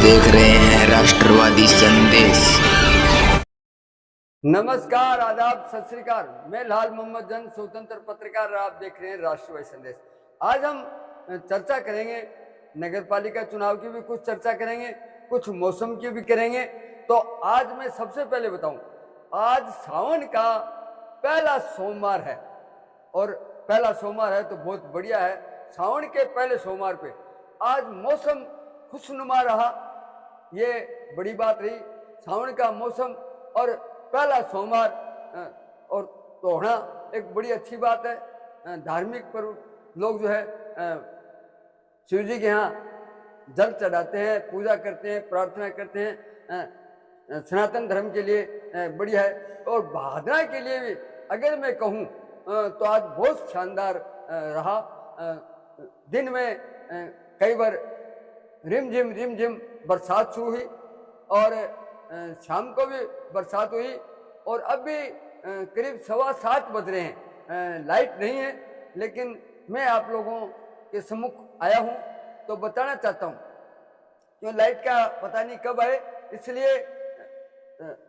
देख रहे हैं राष्ट्रवादी संदेश। नमस्कार, आदाब, सत श्री अकाल। मैं लाल मोहम्मद जन, स्वतंत्र पत्रकार। आप देख रहे हैं राष्ट्रवादी संदेश। आज हम चर्चा करेंगे, नगर पालिका चुनाव की भी कुछ चर्चा करेंगे, कुछ मौसम की भी करेंगे। तो आज मैं सबसे पहले बताऊं, आज सावन का पहला सोमवार है और पहला सोमवार है तो बहुत बढ़िया है। सावन के पहले सोमवार पे आज मौसम खुशनुमा रहा, ये बड़ी बात रही। सावन का मौसम और पहला सोमवार और तो होना एक बड़ी अच्छी बात है। धार्मिक पर्व लोग जो है शिव जी के यहाँ जल चढ़ाते हैं, पूजा करते हैं, प्रार्थना करते हैं। सनातन धर्म के लिए बढ़िया है। और भादरा के लिए भी अगर मैं कहूँ तो आज बहुत शानदार रहा। दिन में कई बार रिमझिम बरसात शुरू हुई और शाम को भी बरसात हुई और अब भी करीब 7:15 बज रहे हैं। लाइट नहीं है, लेकिन मैं आप लोगों के सम्मुख आया हूं तो बताना चाहता हूं क्यों लाइट का पता नहीं कब आए, इसलिए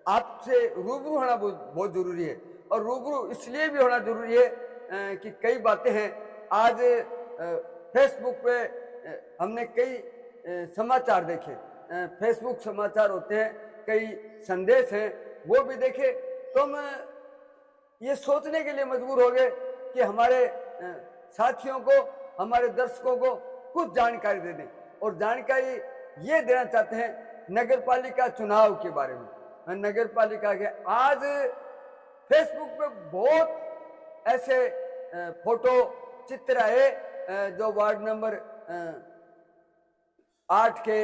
आपसे रूबरू होना बहुत जरूरी है। और रूबरू इसलिए भी होना जरूरी है कि कई बातें हैं। आज फेसबुक पे हमने कई समाचार देखे, फेसबुक समाचार होते हैं, कई संदेश हैं, वो भी देखे तो हम ये सोचने के लिए मजबूर हो गए कि हमारे साथियों को, हमारे दर्शकों को कुछ जानकारी दे दें। और जानकारी ये देना चाहते हैं नगर पालिका चुनाव के बारे में। नगर पालिका के आज फेसबुक पे बहुत ऐसे फोटो चित्र आए जो वार्ड नंबर 8 के,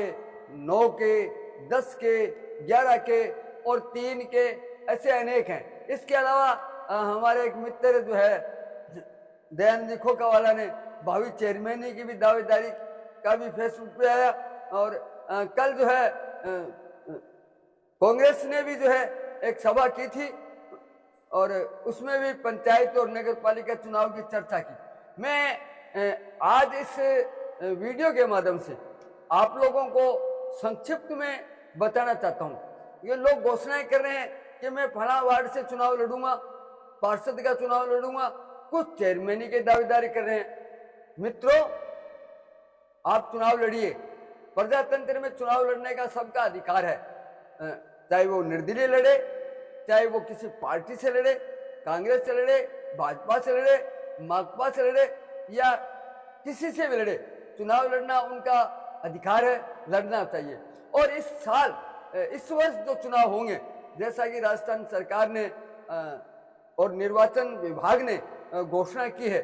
9 के, 10 के, 11 के और 3 के, ऐसे अनेक हैं। इसके अलावा हमारे एक मित्र जो है दयानंद खोखा वाला ने भावी चेयरमैनी की भी दावेदारी का भी फेसबुक पे आया। और कल जो है कांग्रेस ने भी जो है एक सभा की थी और उसमें भी पंचायत और नगर पालिका चुनाव की चर्चा की। मैं आज इस वीडियो के माध्यम से आप लोगों को संक्षिप्त में बताना चाहता हूं। ये लोग घोषणाएं कर रहे हैं कि मैं फला वार्ड से चुनाव लड़ूंगा, पार्षद का चुनाव लड़ूंगा, कुछ चेयरमैनी की दावेदारी कर रहे हैं। मित्रों, आप चुनाव लड़िए। प्रजातंत्र में चुनाव लड़ने का सबका अधिकार है, चाहे वो निर्दलीय लड़े, चाहे वो किसी पार्टी से लड़े, कांग्रेस से लड़े, भाजपा से लड़े, माकपा से लड़े या किसी से भी लड़े। चुनाव लड़ना उनका अधिकार है, लड़ना चाहिए। और इस साल, इस वर्ष जो चुनाव होंगे, जैसा कि राजस्थान सरकार ने और निर्वाचन विभाग ने घोषणा की है,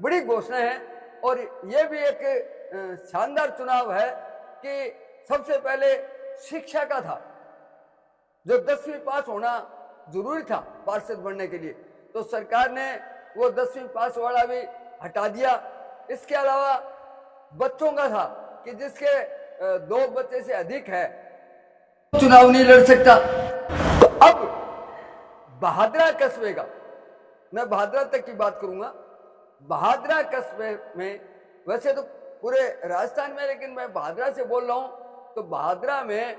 बड़ी घोषणा है। और ये भी एक शानदार चुनाव है कि सबसे पहले शिक्षा का था, जो 10वीं पास होना जरूरी था पार्षद बनने के लिए, तो सरकार ने वो 10वीं पास वाला भी हटा दिया। इसके अलावा बच्चों का था कि जिसके 2 बच्चे से अधिक है चुनाव नहीं लड़ सकता। तो अब बहादरा कस्बे का, मैं बहादरा तक की बात करूंगा। बहादरा कस्बे में, वैसे तो पूरे राजस्थान में, लेकिन मैं बहादरा से बोल रहा हूं, तो बहादरा में,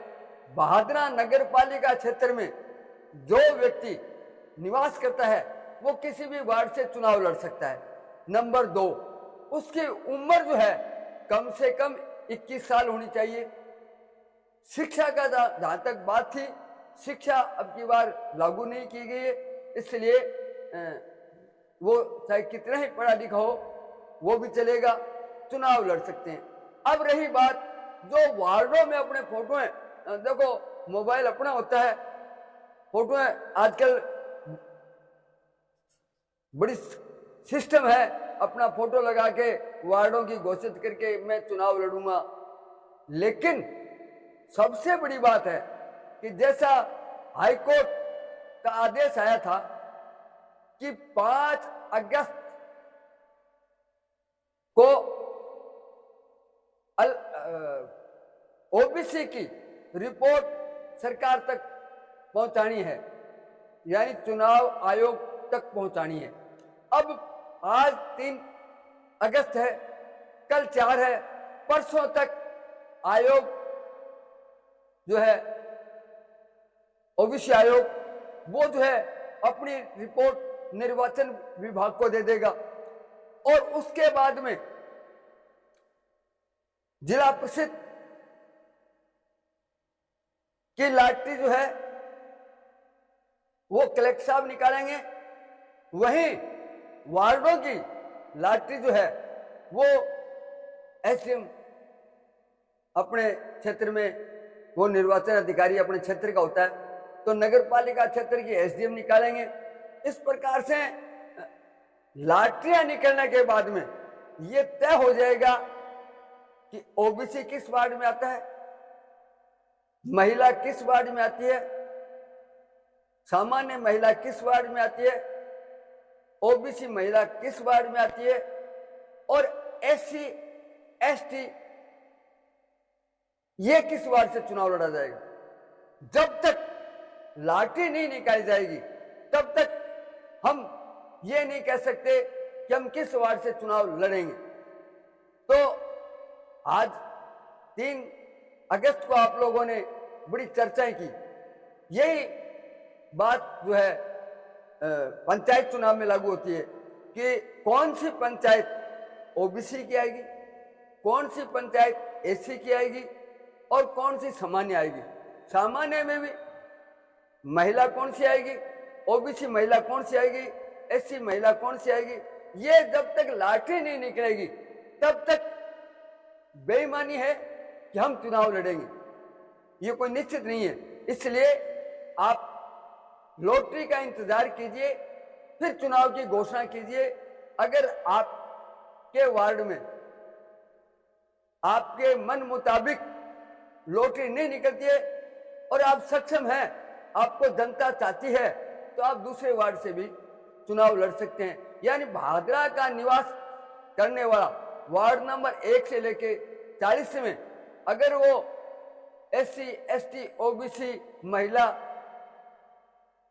बहादरा नगर पालिका क्षेत्र में जो व्यक्ति निवास करता है वो किसी भी वार्ड से चुनाव लड़ सकता है। नंबर 2, उसकी उम्र जो है कम से कम 21 साल होनी चाहिए। शिक्षा का जहां तक बात थी, शिक्षा अब की बार लागू नहीं की गई है, इसलिए वो चाहे कितना ही पढ़ा लिखा हो वो भी चलेगा, चुनाव लड़ सकते हैं। अब रही बात जो वार्डों में अपने फोटो हैं, देखो मोबाइल अपना होता है, फोटो है, आजकल बड़ी सिस्टम है, अपना फोटो लगा के वार्डों की घोषित करके मैं चुनाव लड़ूंगा। लेकिन सबसे बड़ी बात है कि जैसा हाईकोर्ट का आदेश आया था कि 5 अगस्त को ओबीसी की रिपोर्ट सरकार तक पहुंचानी है, यानी चुनाव आयोग तक पहुंचानी है। अब आज 3 अगस्त है, कल 4 है, परसों तक आयोग जो है ओबीसी आयोग वो जो है अपनी रिपोर्ट निर्वाचन विभाग को दे देगा और उसके बाद में जिला परिषद की लॉटरी जो है वो कलेक्टर साहब निकालेंगे, वहीं वार्डों की लॉटरी जो है वो एसडीएम अपने क्षेत्र में, वो निर्वाचन अधिकारी अपने क्षेत्र का होता है, तो नगर पालिका क्षेत्र की एसडीएम निकालेंगे। इस प्रकार से लॉटरियां निकलने के बाद में ये तय हो जाएगा कि ओबीसी किस वार्ड में आता है, महिला किस वार्ड में आती है, सामान्य महिला किस वार्ड में आती है, ओबीसी महिला किस वार्ड में आती है और एससी एसटी ये किस वार्ड से चुनाव लड़ा जाएगा। जब तक लॉटरी नहीं निकाली जाएगी तब तक हम ये नहीं कह सकते कि हम किस वार्ड से चुनाव लड़ेंगे। तो आज 3 अगस्त को आप लोगों ने बड़ी चर्चाएं की, यही बात जो है पंचायत चुनाव में लागू होती है कि कौन सी पंचायत ओबीसी की आएगी, कौन सी पंचायत एससी की आएगी और कौन सी सामान्य आएगी। सामान्य में भी महिला कौन सी आएगी, ओबीसी महिला कौन सी आएगी, एससी महिला कौन सी आएगी, ये जब तक लॉटरी नहीं निकलेगी तब तक बेईमानी है कि हम चुनाव लड़ेंगे, ये कोई निश्चित नहीं है। इसलिए आप लॉटरी का इंतजार कीजिए, फिर चुनाव की घोषणा कीजिए। अगर आपके वार्ड में आपके मन मुताबिक लॉटरी नहीं निकलती है और आप सक्षम हैं, आपको जनता चाहती है, तो आप दूसरे वार्ड से भी चुनाव लड़ सकते हैं। यानी भादरा का निवास करने वाला वार्ड नंबर 1 से लेके 40 में अगर वो एससी एसटी ओबीसी महिला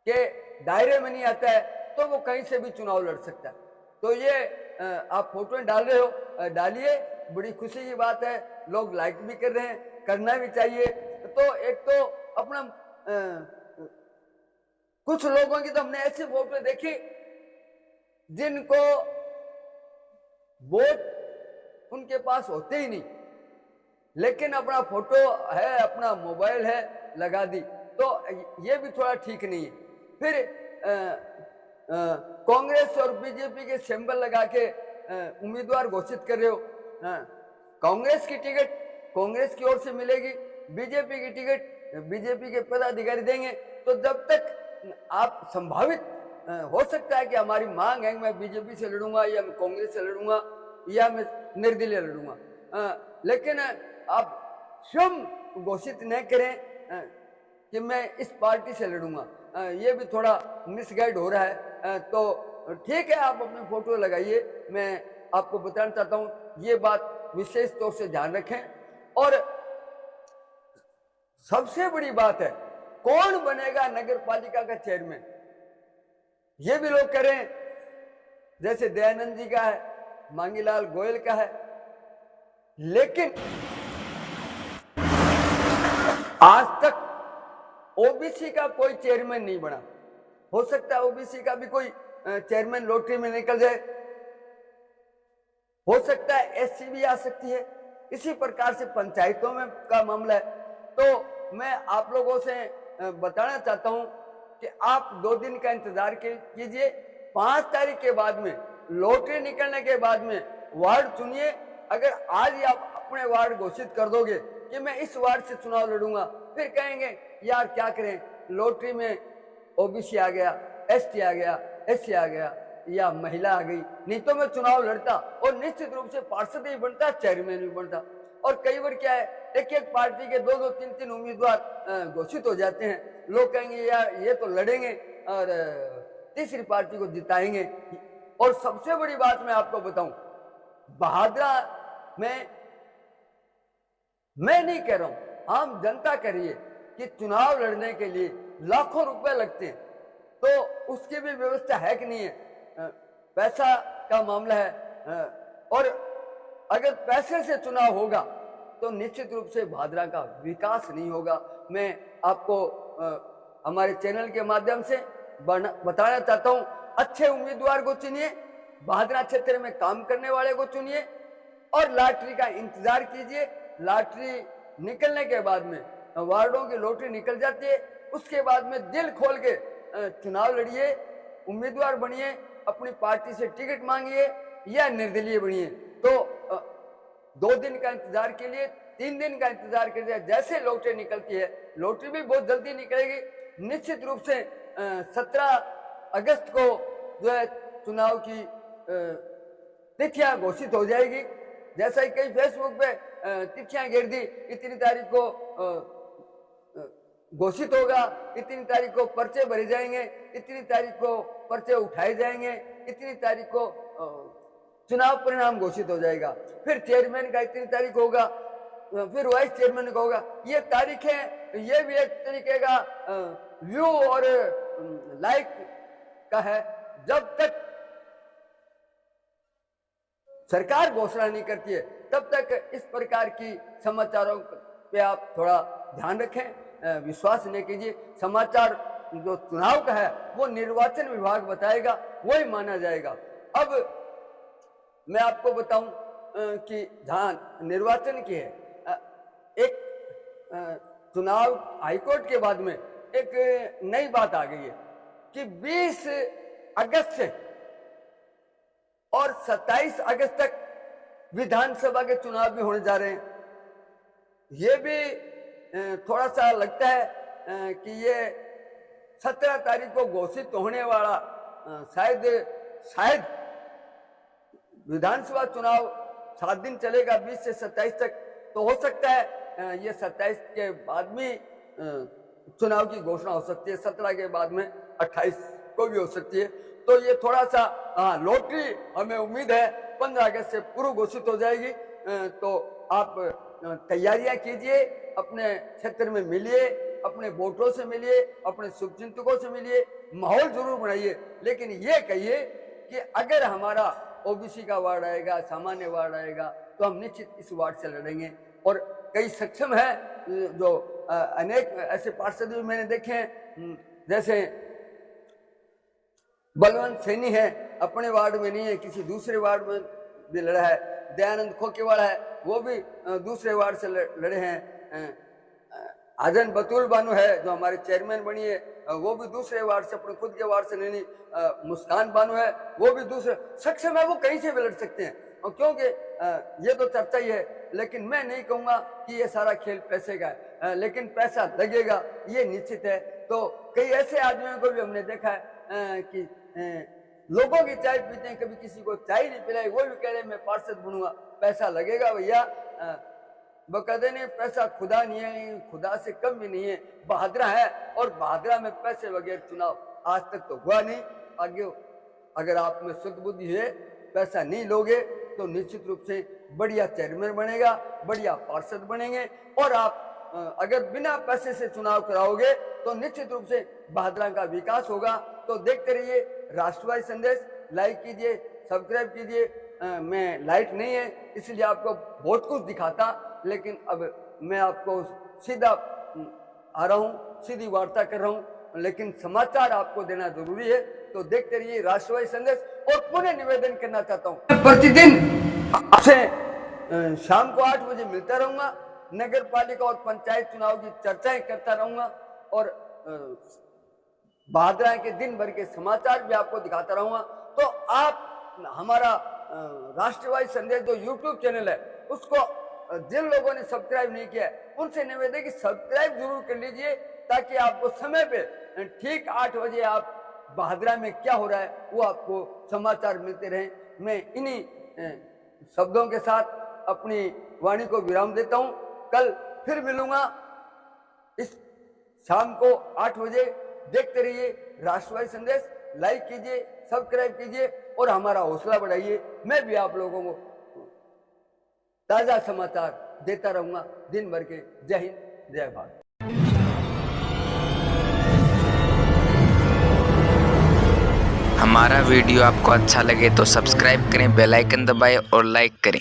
के दायरे में नहीं आता है तो वो कहीं से भी चुनाव लड़ सकता है। तो ये आप फोटो डाल रहे हो, डालिए, बड़ी खुशी की बात है, लोग लाइक भी कर रहे हैं, करना भी चाहिए। तो एक तो अपना कुछ लोगों की तो हमने ऐसी फोटो देखी जिनको वोट उनके पास होते ही नहीं, लेकिन अपना फोटो है, अपना मोबाइल है, लगा दी, तो ये भी थोड़ा ठीक नहीं है। फिर कांग्रेस और बीजेपी के सिंबल लगा के उम्मीदवार घोषित कर रहे हो। कांग्रेस की टिकट कांग्रेस की ओर से मिलेगी, बीजेपी की टिकट बीजेपी के पदाधिकारी देंगे। तो जब तक आप संभावित हो सकता है कि हमारी मांग है मैं बीजेपी से लड़ूंगा या मैं कांग्रेस से लड़ूंगा या मैं निर्दलीय लड़ूंगा, लेकिन आप स्वयं घोषित न करें कि मैं इस पार्टी से लड़ूंगा, ये भी थोड़ा मिसगाइड हो रहा है। तो ठीक है, आप अपनी फोटो लगाइए, मैं आपको बताना चाहता हूं ये बात विशेष तौर से ध्यान रखें। और सबसे बड़ी बात है, कौन बनेगा नगर पालिका का चेयरमैन, ये भी लोग कह रहे हैं, जैसे दयानंद जी का है, मांगीलाल गोयल का है, लेकिन आज तक ओबीसी का कोई चेयरमैन नहीं बना। हो सकता है ओबीसी का भी कोई चेयरमैन लॉटरी में निकल जाए, हो सकता है एससी भी आ सकती है। इसी प्रकार से पंचायतों में का मामला है। तो मैं आप लोगों से बताना चाहता हूं कि आप 2 दिन का इंतजार कीजिए, 5 तारीख के बाद में लॉटरी निकलने के बाद में वार्ड चुनिए। अगर आज ही आप अपने वार्ड घोषित कर दोगे कि मैं इस वार्ड से चुनाव लड़ूंगा, फिर कहेंगे यार क्या करें, लॉटरी में ओबीसी आ गया, एसटी आ गया, एससी आ गया या महिला आ गई, नहीं तो मैं चुनाव लड़ता और निश्चित रूप से पार्षद भी बनता, चेयरमैन भी बनता। और कई बार क्या है, एक पार्टी के 2-2, 3-3 उम्मीदवार घोषित हो जाते हैं, लोग कहेंगे यार ये तो लड़ेंगे और तीसरी पार्टी को जिताएंगे। और सबसे बड़ी बात मैं आपको बताऊं, बहादुरा में मैं नहीं कह रहा हूं, आम जनता कह रही है कि चुनाव लड़ने के लिए लाखों रुपए लगते हैं, तो उसकी भी व्यवस्था है कि नहीं है, पैसा का मामला है। और अगर पैसे से चुनाव होगा तो निश्चित रूप से भादरा का विकास नहीं होगा। मैं आपको हमारे चैनल के माध्यम से बताना चाहता हूं, अच्छे उम्मीदवार को चुनिए, भादरा क्षेत्र में काम करने वाले को चुनिए और लॉटरी का इंतजार कीजिए। लॉटरी निकलने के बाद में, वार्डों की लॉटरी निकल जाती है, उसके बाद में दिल खोल के चुनाव लड़िए, उम्मीदवार बनिए, अपनी पार्टी से टिकट मांगिए या निर्दलीय बनिए। तो 2 दिन का इंतजार के लिए 3 दिन का इंतजार कीजिए। जैसे लॉटरी निकलती है, लॉटरी भी बहुत जल्दी निकलेगी, निश्चित रूप से 17 अगस्त को जो है चुनाव की तिथियां घोषित हो जाएगी। जैसा ही कई फेसबुक पे तिथियां गिर दी, इतनी तारीख को घोषित होगा, इतनी तारीख को पर्चे भरे जाएंगे, इतनी तारीख को पर्चे उठाए जाएंगे, इतनी तारीख को चुनाव परिणाम घोषित हो जाएगा, फिर चेयरमैन का इतनी तारीख होगा, फिर वाइस चेयरमैन का होगा। ये तारीखें, ये भी एक तरीके का व्यू और लाइक का है। जब तक सरकार घोषणा नहीं करती है तब तक इस प्रकार की समाचारों पे आप थोड़ा ध्यान रखें, विश्वास नहीं कीजिए। समाचार जो चुनाव का है वो निर्वाचन विभाग बताएगा, वही माना जाएगा। अब मैं आपको बताऊं कि जहाँ निर्वाचन की है, एक चुनाव हाईकोर्ट के बाद में एक नई बात आ गई है कि 20 अगस्त से और 27 अगस्त तक विधानसभा के चुनाव भी होने जा रहे हैं। ये भी थोड़ा सा लगता है कि ये 17 तारीख को घोषित होने वाला शायद विधानसभा चुनाव 7 दिन चलेगा, 20 से 27 तक, तो हो सकता है ये 27 के बाद में चुनाव की घोषणा हो सकती है, 17 के बाद में 28 को भी हो सकती है। तो ये थोड़ा सा लॉटरी हमें उम्मीद है 15 अगस्त से पूर्व घोषित हो जाएगी। तो आप तैयारियां कीजिए, अपने क्षेत्र में मिलिए, अपने वोटरों से मिलिए, अपने शुभचिंतकों से मिलिए, माहौल जरूर बनाइए, लेकिन ये कहिए कि अगर हमारा ओबीसी का वार्ड आएगा, सामान्य वार्ड आएगा, तो हम निश्चित इस वार्ड से लड़ेंगे। और कई सक्षम है जो अनेक ऐसे पार्षद भी मैंने देखे हैं, जैसे बलवंत सैनी है, अपने वार्ड में नहीं है, किसी दूसरे वार्ड में भी लड़ा है। दयानंद खोकेवाड़ा है, वो भी दूसरे वार्ड से लड़े हैं। आजन बतूल बानू है जो हमारे चेयरमैन बनी है, वो भी दूसरे वार्ड से, अपने खुद के वार्ड से नहीं। मुस्कान बानू है, वो भी दूसरे सक्षम है, वो कहीं से भी लड़ सकते हैं। और क्योंकि ये तो चर्चा ही है, लेकिन मैं नहीं कहूंगा कि ये सारा खेल पैसे का है, लेकिन पैसा लगेगा ये निश्चित है। तो कई ऐसे आदमियों को भी हमने देखा है कि लोगों की चाय पीते हैं, कभी किसी को चाय नहीं पिलाई, वो भी कह रहे मैं पार्षद बनूंगा, पैसा लगेगा भैया। बकदे नहीं, पैसा खुदा नहीं है, खुदा से कम भी नहीं है, बहादुरा है। और बहादुरा में पैसे बगैर चुनाव आज तक तो हुआ नहीं। आगे अगर आप में शुद्ध बुद्धि है, पैसा नहीं लोगे तो निश्चित रूप से बढ़िया चेयरमैन बनेगा, बढ़िया पार्षद बनेंगे। और आप अगर बिना पैसे से चुनाव कराओगे तो निश्चित रूप से भादरा का विकास होगा। तो देखते रहिए राष्ट्रवादी संदेश, लाइक कीजिए, सब्सक्राइब कीजिए। मैं लाइट नहीं है इसलिए आपको बहुत कुछ दिखाता, लेकिन अब मैं आपको सीधा आ रहा हूँ, सीधी वार्ता कर रहा हूँ, लेकिन समाचार आपको देना जरूरी है। तो देखते रहिए राष्ट्रवादी संदेश। और पुनः निवेदन करना चाहता हूँ, प्रतिदिन आपसे शाम को 8 बजे मिलता रहूंगा, नगर पालिका और पंचायत चुनाव की चर्चाएं करता रहूंगा, और भादरा के दिन भर के समाचार भी आपको दिखाता रहूंगा। तो आप हमारा राष्ट्रवादी संदेश जो यूट्यूब चैनल है, उसको जिन लोगों ने सब्सक्राइब नहीं किया है उनसे निवेदन है कि सब्सक्राइब जरूर कर लीजिए, ताकि आपको समय पे ठीक 8 बजे आप भादरा में क्या हो रहा है वो आपको समाचार मिलते रहे। मैं इन्हीं शब्दों के साथ अपनी वाणी को विराम देता हूं। कल फिर मिलूंगा इस शाम को 8 बजे। देखते रहिए राष्ट्रवादी संदेश, लाइक कीजिए, सब्सक्राइब कीजिए और हमारा हौसला बढ़ाइए। मैं भी आप लोगों को ताजा समाचार देता रहूंगा दिन भर के। जय हिंद, जय भारत। हमारा वीडियो आपको अच्छा लगे तो सब्सक्राइब करें, बेल आइकन दबाएं और लाइक करें।